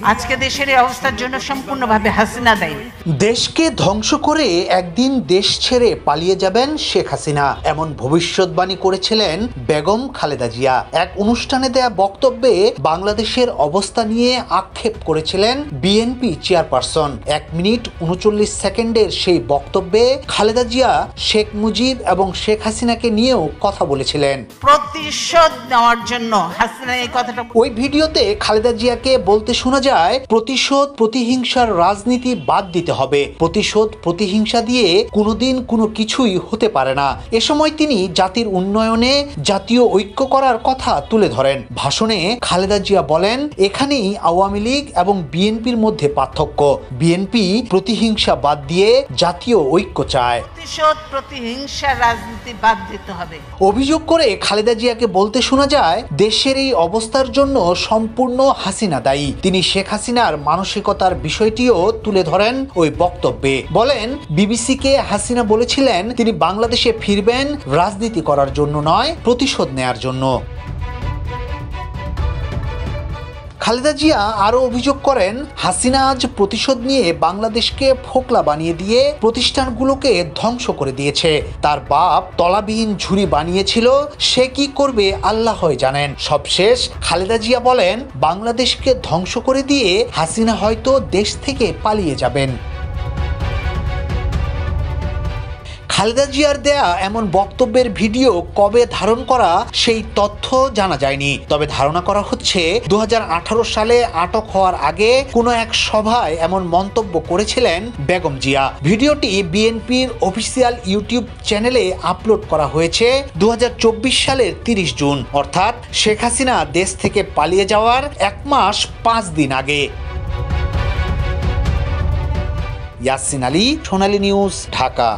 আজকে দেশের এই অবস্থার জন্য সম্পূর্ণভাবে হাসিনা দায়ী। দেশকে ধ্বংস করে একদিন দেশ ছেড়ে পালিয়ে যাবেন শেখ হাসিনা, এমন ভবিষ্যৎবাণী করেছিলেন বেগম খালেদা জিয়া। এক অনুষ্ঠানে দেয়া বক্তব্যে বাংলাদেশের অবস্থা নিয়ে আক্ষেপ করেছিলেন বিএনপি চেয়ারপারসন। 1 মিনিট 39 সেকেন্ডের সেই বক্তব্যে খালেদা জিয়া শেখ মুজিব এবং শেখ হাসিনাকে নিয়েও কথা বলেছিলেন। প্রতিশোধ নেওয়ার জন্য হাসিনা এই কথাটা। ওই ভিডিওতে খালেদা জিয়াকে বলতে শোনা যায়, প্রতিশোধ প্রতিহিংসার রাজনীতি বাদ দিতে হবে, প্রতিশোধ প্রতিহিংসা দিয়ে কোনোদিন কোনো কিছুই হতে পারে না। এ সময় তিনি জাতির উন্নয়নে জাতীয় ঐক্য করার কথা তুলে ধরেন। ভাষণে খালেদা জিয়া বলেন, এখানেই আওয়ামী লীগ এবং বিএনপির মধ্যে পার্থক্য। বিএনপি প্রতিহিংসা বাদ দিয়ে জাতীয় ঐক্য চায়। প্রতিশোধ প্রতিহিংসার রাজনীতি বাদ দিতে হবে। অভিযোগ করে খালেদা জিয়াকে বলতে শোনা যায়, দেশের এই অবস্থার জন্য সম্পূর্ণ হাসিনা দায়ী। তিনি শেখ হাসিনার মানসিকতার বিষয়টিও তুলে ধরেন ওই বক্তব্যে। বলেন, বিবিসিকে হাসিনা বলেছিলেন তিনি বাংলাদেশে ফিরবেন রাজনীতি করার জন্য নয়, প্রতিশোধ নেয়ার জন্য। খালেদা জিয়া আরও অভিযোগ করেন, হাসিনা আজ প্রতিশোধ নিয়ে বাংলাদেশকে ফোকলা বানিয়ে দিয়ে প্রতিষ্ঠানগুলোকে ধ্বংস করে দিয়েছে। তার বাপ তলাবিহীন ঝুড়ি বানিয়েছিল, সে কি করবে আল্লাহই জানেন। সবশেষ খালেদা জিয়া বলেন, বাংলাদেশকে ধ্বংস করে দিয়ে হাসিনা হয়তো দেশ থেকে পালিয়ে যাবেন। খালেদা জিয়ার দেয়া এমন বক্তব্যের ভিডিও কবে ধারণ করা সেই তথ্য জানা যায়নি, তবে ধারণা করা হচ্ছে 2018 সালে আটক হওয়ার আগে কোনো এক সভায় এমন মন্তব্য করেছিলেন বেগম জিয়া। ভিডিওটি বিএনপির অফিসিয়াল ইউটিউব চ্যানেলে আপলোড করা হয়েছে 2024 সালের 30 জুন, অর্থাৎ শেখ হাসিনা দেশ থেকে পালিয়ে যাওয়ার 1 মাস 5 দিন আগে। ইয়াসিন আলী, সোনালী নিউজ, ঢাকা।